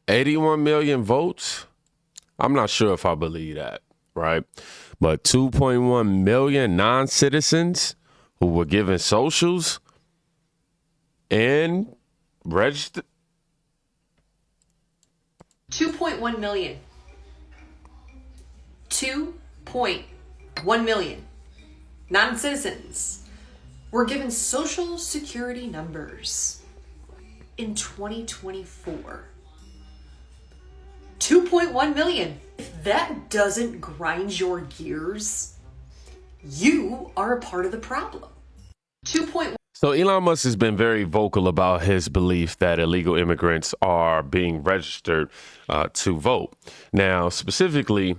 81 million votes. I'm not sure if I believe that, right? But 2.1 million non-citizens who were given socials and registered. 2.1 million. 2.1 million non-citizens were given social security numbers in 2024. 2.1 million. If that doesn't grind your gears, you are a part of the problem. 2.1. So Elon Musk has been very vocal about his belief that illegal immigrants are being registered to vote. Now, specifically,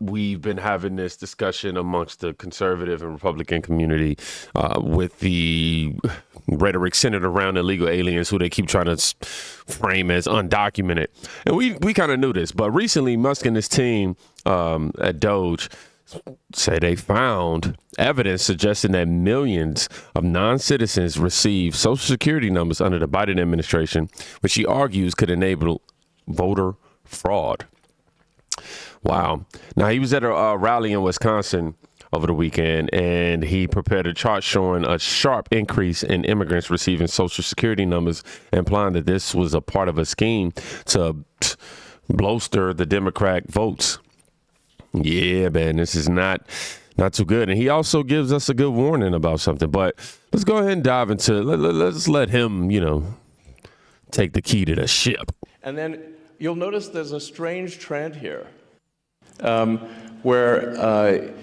we've been having this discussion amongst the conservative and Republican community with the rhetoric centered around illegal aliens who they keep trying to frame as undocumented. And we kind of knew this, but recently Musk and his team at DOGE say they found evidence suggesting that millions of non-citizens received Social Security numbers under the Biden administration, which he argues could enable voter fraud. Wow. Now, he was at a rally in Wisconsin over the weekend, and he prepared a chart showing a sharp increase in immigrants receiving Social Security numbers, implying that this was a part of a scheme to bolster the Democrat votes. Yeah, man, this is not too good. And he also gives us a good warning about something. But let's go ahead and dive into let's let him, take the key to the ship. And then you'll notice there's a strange trend here where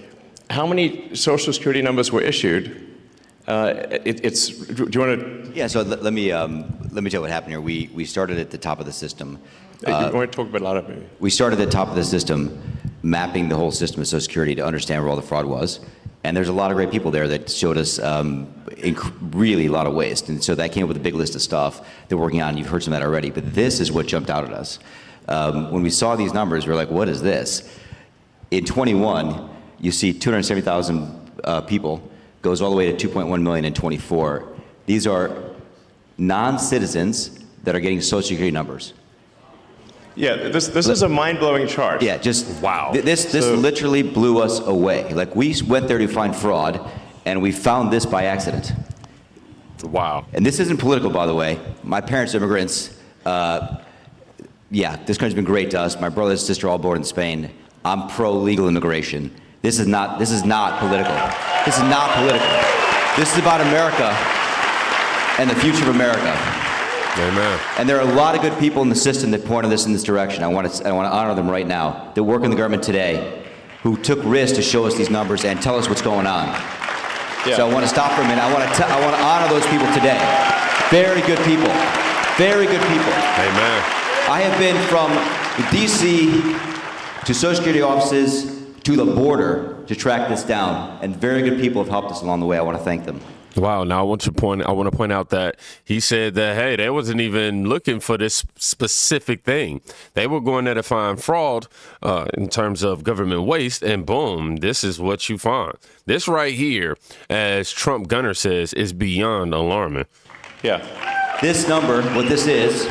how many Social Security numbers were issued. Do you want to? Yeah, so let me tell you what happened here. We started at the top of the system. You want to talk about a lot of it? We started at the top of the system, mapping the whole system of Social Security to understand where all the fraud was. And there's a lot of great people there that showed us really a lot of waste. And so that came up with a big list of stuff they're working on. You've heard some of that already, but this is what jumped out at us. When we saw these numbers, we were like, what is this? In 21, you see 270,000 people, goes all the way to 2.1 million in 24. These are non-citizens that are getting Social Security numbers. Yeah, this is a mind-blowing chart. Yeah, just wow. This literally blew us away. Like, we went there to find fraud, and we found this by accident. Wow. And this isn't political, by the way. My parents are immigrants. Yeah, this country's been great to us. My brother and sister are all born in Spain. I'm pro-legal immigration. This is not political. This is not political. This is about America and the future of America. Amen. And there are a lot of good people in the system that pointed us in this direction. I want to honor them right now. That work in the government today, who took risks to show us these numbers and tell us what's going on. Yeah. So I want to stop for a minute. I want to honor those people today. Very good people. Very good people. Amen. I have been from D.C. to Social Security offices to the border to track this down, and very good people have helped us along the way. I want to thank them. Wow. Now I want to point out that he said that, hey, they wasn't even looking for this specific thing. They were going there to find fraud in terms of government waste, and boom, this is what you find. This right here, as Trump Gunner says, is beyond alarming. Yeah. This number, what this is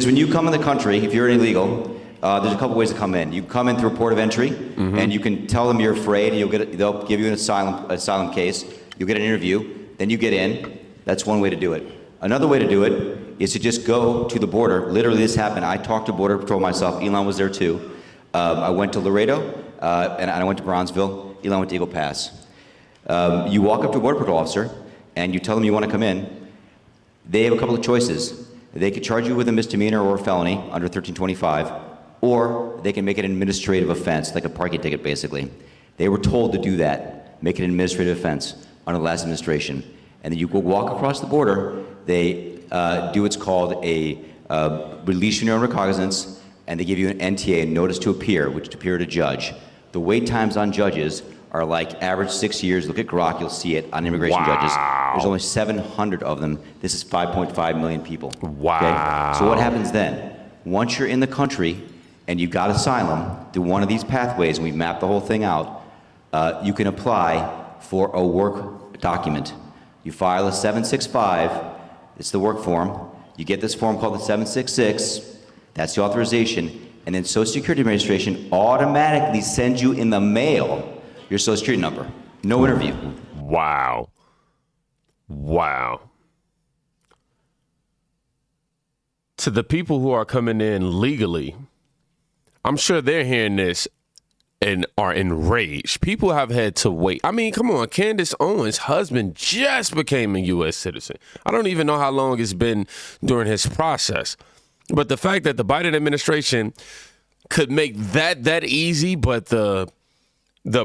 when you come in the country, if you're illegal, there's a couple ways to come in. You come in through a port of entry, and you can tell them you're afraid, and they'll give you an asylum case. You'll get an interview, then you get in. That's one way to do it. Another way to do it is to just go to the border. Literally, this happened. I talked to Border Patrol myself. Elon was there too. I went to Laredo, and I went to Bronzeville. Elon went to Eagle Pass. You walk up to a Border Patrol officer, and you tell them you want to come in. They have a couple of choices. They could charge you with a misdemeanor or a felony under 1325, or they can make it an administrative offense, like a parking ticket, basically. They were told to do that, make it an administrative offense under the last administration. And then you go walk across the border, they do what's called a release your own recognizance, and they give you an NTA, a notice to appear, which to appear to judge. The wait times on judges are like average 6 years. Look at Grok, you'll see it on immigration judges. There's only 700 of them. This is 5.5 million people. Wow. Okay? So what happens then? Once you're in the country and you've got asylum through one of these pathways, and we've mapped the whole thing out, you can apply for a work document. You file a 765, it's the work form. You get this form called the 766, That's the authorization. And then Social Security Administration automatically sends you in the mail your Social Security number. No interview. Wow. Wow. To the people who are coming in legally, I'm sure they're hearing this and are enraged. People have had to wait. I mean, come on. Candace Owens' husband just became a U.S. citizen. I don't even know how long it's been during his process. But the fact that the Biden administration could make that easy, but the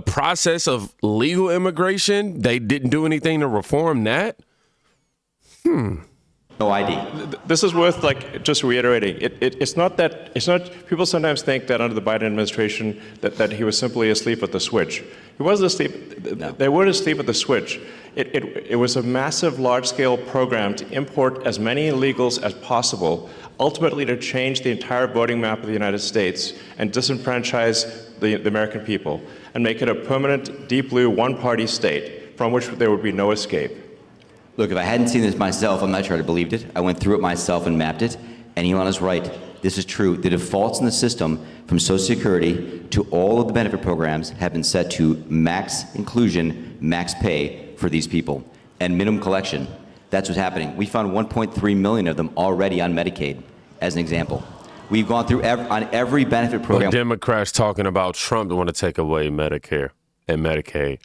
process of legal immigration, they didn't do anything to reform that? No ID. This is worth just reiterating. It's not, people sometimes think that under the Biden administration that he was simply asleep at the switch. He wasn't asleep. No. They weren't asleep at the switch. It was a massive, large-scale program to import as many illegals as possible, ultimately to change the entire voting map of the United States and disenfranchise the American people and make it a permanent, deep blue, one-party state from which there would be no escape. Look, if I hadn't seen this myself, I'm not sure I'd have believed it. I went through it myself and mapped it, and Elon is right. This is true. The defaults in the system from Social Security to all of the benefit programs have been set to max inclusion, max pay for these people, and minimum collection. That's what's happening. We found 1.3 million of them already on Medicaid, as an example. We've gone through on every benefit program. Democrats talking about Trump want to take away Medicare and Medicaid.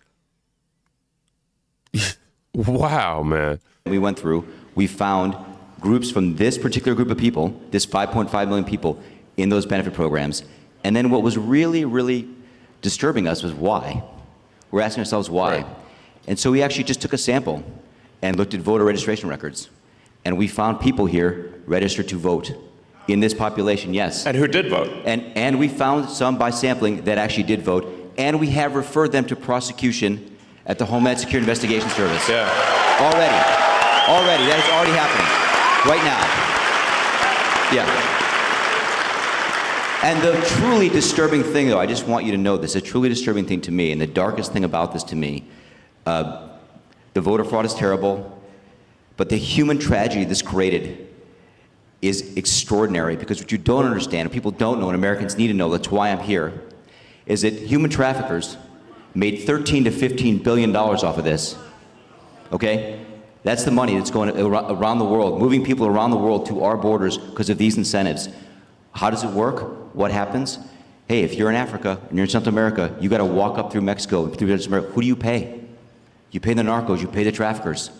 Wow, man. We went through, we found groups from this particular group of people, this 5.5 million people in those benefit programs. And then what was really, really disturbing us was why. We're asking ourselves why. Right. And so we actually just took a sample and looked at voter registration records. And we found people here registered to vote in this population, yes. And who did vote? And we found some by sampling that actually did vote. And we have referred them to prosecution at the Homeland Security Investigation Service. Yeah. Already, that is already happening, right now. Yeah. And the truly disturbing thing, though, I just want you to know this, a truly disturbing thing to me, and the darkest thing about this to me, the voter fraud is terrible, but the human tragedy this created is extraordinary, because what you don't understand, and people don't know, and Americans need to know, that's why I'm here, is that human traffickers made $13 to $15 billion off of this, okay? That's the money that's going around the world, moving people around the world to our borders because of these incentives. How does it work? What happens? Hey, if you're in Africa and you're in Central America, you got to walk up through Mexico, through Central America. Who do you pay? You pay the narcos, you pay the traffickers,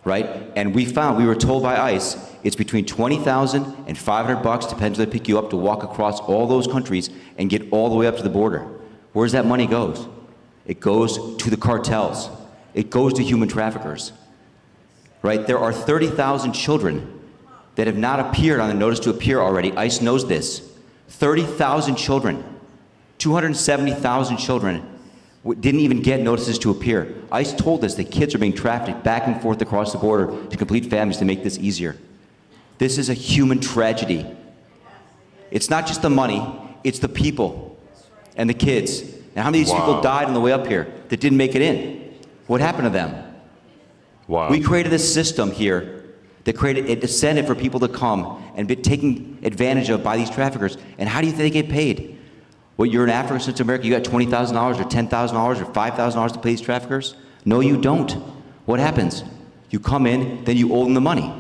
right? And we were told by ICE, it's between $20,000 and $500, depends where they pick you up, to walk across all those countries and get all the way up to the border. Where's that money goes? It goes to the cartels. It goes to human traffickers, right? There are 30,000 children that have not appeared on the notice to appear already. ICE knows this. 30,000 children, 270,000 children didn't even get notices to appear. ICE told us that kids are being trafficked back and forth across the border to complete families to make this easier. This is a human tragedy. It's not just the money, it's the people and the kids. And how many of these people died on the way up here that didn't make it in? What happened to them? Wow. We created this system here that created an incentive for people to come and be taken advantage of by these traffickers. And how do you think they get paid? Well, you're in Africa, Central America, you got $20,000 or $10,000 or $5,000 to pay these traffickers? No, you don't. What happens? You come in, then you owe them the money.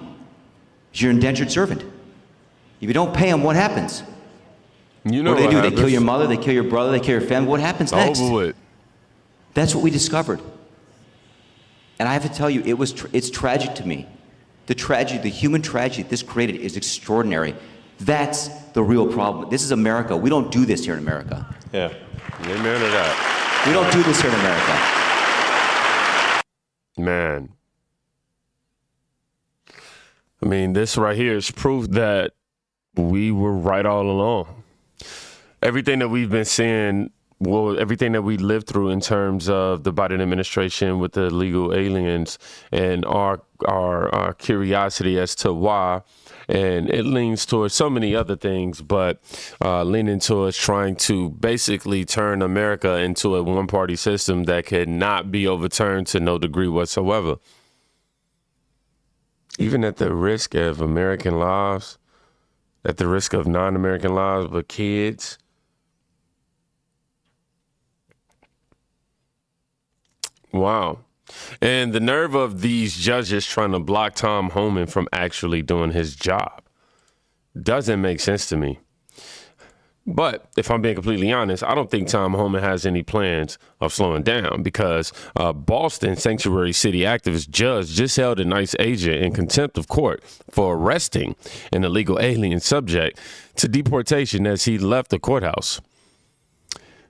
You're an indentured servant. If you don't pay them, what happens? You know what do they do? happens. They kill your mother, they kill your brother, they kill your family. What happens next? Over with. That's what we discovered. And I have to tell you, it's tragic to me. The tragedy, the human tragedy this created is extraordinary. That's the real problem. This is America. We don't do this here in America. Yeah. Amen to that. We don't do this here in America. Man. I mean, this right here is proof that we were right all along. Everything that we've been seeing, well, everything that we lived through in terms of the Biden administration with the illegal aliens and our curiosity as to why, and it leans towards so many other things, but leaning towards trying to basically turn America into a one-party system that cannot be overturned to no degree whatsoever. Even at the risk of American lives, at the risk of non-American lives, but kids. Wow. And the nerve of these judges trying to block Tom Homan from actually doing his job doesn't make sense to me. But if I'm being completely honest, I don't think Tom Homan has any plans of slowing down, because Boston sanctuary city activist judge just held an ICE agent in contempt of court for arresting an illegal alien subject to deportation as he left the courthouse.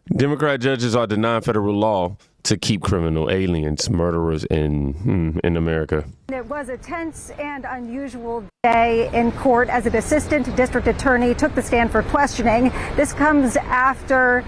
Democrat judges are denying federal law to keep criminal aliens, murderers in America. It was a tense and unusual day in court as an assistant district attorney took the stand for questioning. This comes after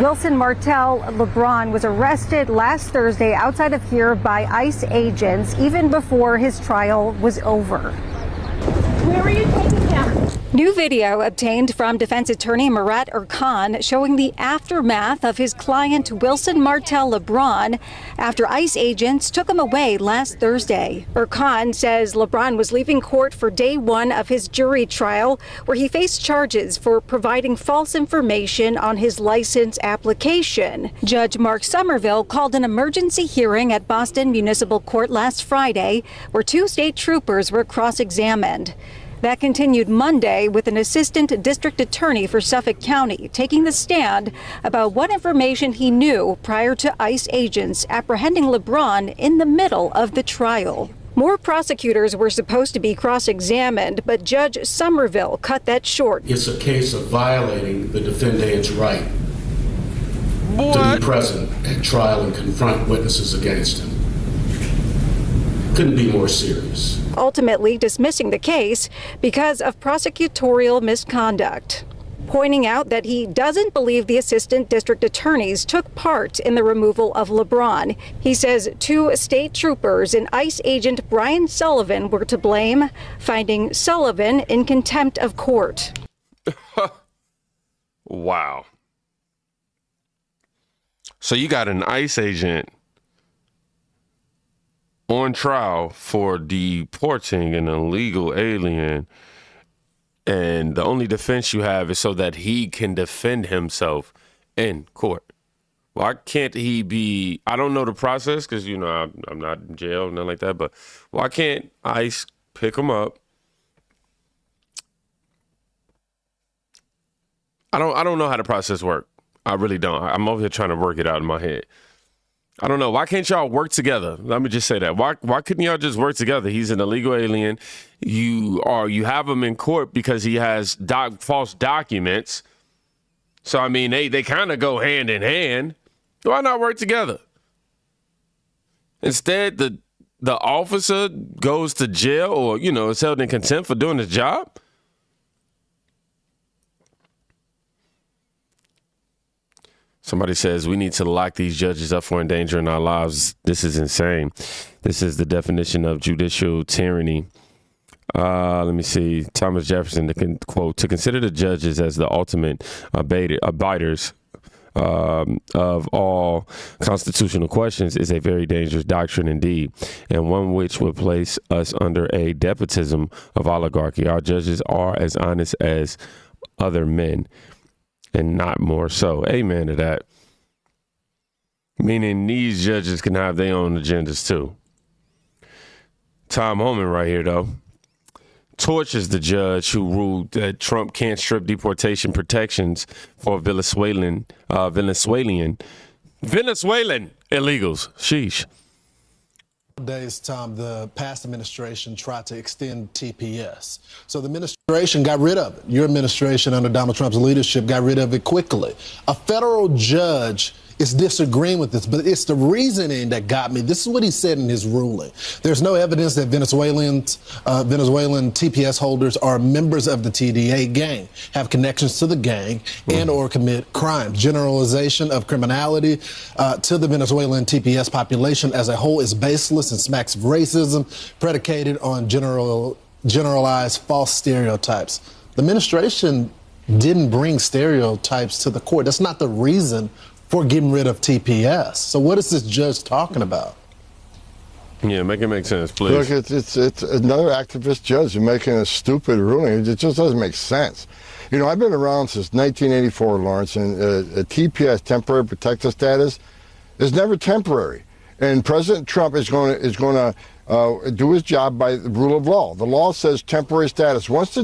Wilson Martell LeBron was arrested last Thursday outside of here by ICE agents, even before his trial was over. Where are you taking him? New video obtained from defense attorney Murat Erkan showing the aftermath of his client Wilson Martell LeBron after ICE agents took him away last Thursday. Erkan says LeBron was leaving court for day one of his jury trial, where he faced charges for providing false information on his license application. Judge Mark Somerville called an emergency hearing at Boston Municipal Court last Friday, where 2 state troopers were cross-examined. That continued Monday with an assistant district attorney for Suffolk County taking the stand about what information he knew prior to ICE agents apprehending LeBron in the middle of the trial. More prosecutors were supposed to be cross-examined, but Judge Somerville cut that short. It's a case of violating the defendant's right to be present at trial and confront witnesses against him. Couldn't be more serious. Ultimately dismissing the case because of prosecutorial misconduct, pointing out that he doesn't believe the assistant district attorneys took part in the removal of LeBron. He says 2 state troopers and ICE agent Brian Sullivan were to blame, finding Sullivan in contempt of court. Wow. So you got an ICE agent on trial for deporting an illegal alien, and the only defense you have is so that he can defend himself in court. Why can't he be, I don't know the process because, you know, I'm not in jail, nothing like that, but why can't ICE pick him up? I don't know how the process works. I really don't. I'm over here trying to work it out in my head. I don't know. Why can't y'all work together? Let me just say that. Why couldn't y'all just work together? He's an illegal alien. You have him in court because he has false documents. So, I mean, they kind of go hand in hand. Why not work together? Instead, the officer goes to jail or, you know, is held in contempt for doing his job. Somebody says we need to lock these judges up for endangering our lives. This is insane. This is the definition of judicial tyranny. Let me see. Thomas Jefferson, quote, to consider the judges as the ultimate abiders of all constitutional questions is a very dangerous doctrine indeed, and one which would place us under a despotism of oligarchy. Our judges are as honest as other men, and not more so. Amen to that. Meaning these judges can have their own agendas too. Tom Homan right here, though, torches the judge who ruled that Trump can't strip deportation protections for Venezuelan illegals. Sheesh. Days, Tom, the past administration tried to extend TPS. So the administration got rid of it. Your administration under Donald Trump's leadership got rid of it quickly. A federal judge is disagreeing with this, but it's the reasoning that got me. This is what he said in his ruling. There's no evidence that Venezuelan TPS holders are members of the TDA gang, have connections to the gang, and or commit crimes. Generalization of criminality to the Venezuelan TPS population as a whole is baseless and smacks of racism, predicated on generalized false stereotypes. The administration didn't bring stereotypes to the court. That's not the reason for getting rid of TPS. So what is this judge talking about? Yeah, make it make sense, please. Look, it's another activist judge making a stupid ruling. It just doesn't make sense. You know, I've been around since 1984, Lawrence, and a TPS, temporary protected status, is never temporary. And President Trump is going to do his job by the rule of law. The law says temporary status. Once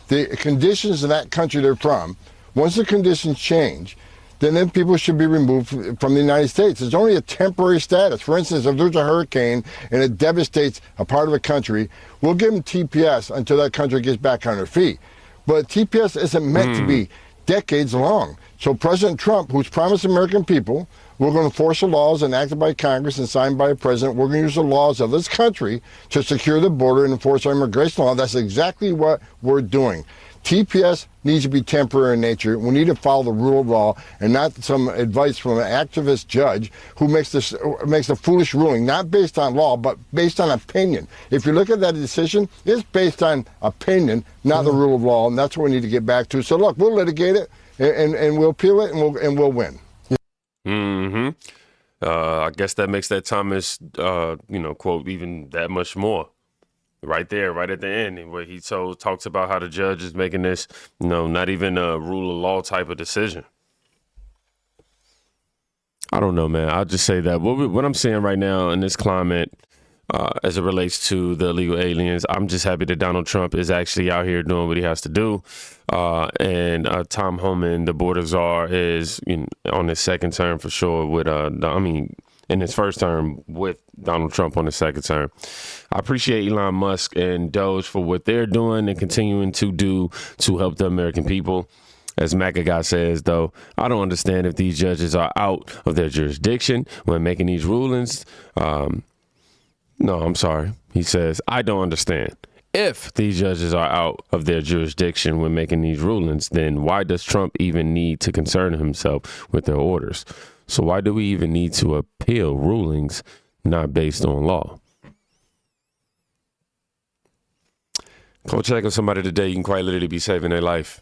the conditions in that country they're from, once the conditions change, then people should be removed from the United States. It's only a temporary status. For instance, if there's a hurricane and it devastates a part of a country, we'll give them TPS until that country gets back on their feet. But TPS isn't meant to be decades long. So President Trump, who's promised American people, we're going to enforce the laws enacted by Congress and signed by the president. We're going to use the laws of this country to secure the border and enforce our immigration law. That's exactly what we're doing. TPS needs to be temporary in nature. We need to follow the rule of law and not some advice from an activist judge who makes a foolish ruling, not based on law, but based on opinion. If you look at that decision, it's based on opinion, not the rule of law, and that's what we need to get back to. So look, we'll litigate it and we'll appeal it and we'll win. Mm-hmm. I guess that makes that Thomas, quote even that much more. Right there, right at the end, where he talks about how the judge is making this, not even a rule of law type of decision. I don't know, man. I'll just say that what I'm seeing right now in this climate, as it relates to the illegal aliens, I'm just happy that Donald Trump is actually out here doing what he has to do. And Tom Homan, the border czar, is on his second term for sure with, in his first term with Donald Trump on his second term. I appreciate Elon Musk and DOGE for what they're doing and continuing to do to help the American people. As Maca Guy says, though, I don't understand if these judges are out of their jurisdiction when making these rulings. No, I'm sorry. He says, I don't understand. If these judges are out of their jurisdiction when making these rulings, then why does Trump even need to concern himself with their orders? So why do we even need to appeal rulings not based on law? Go check on somebody today. You can quite literally be saving their life.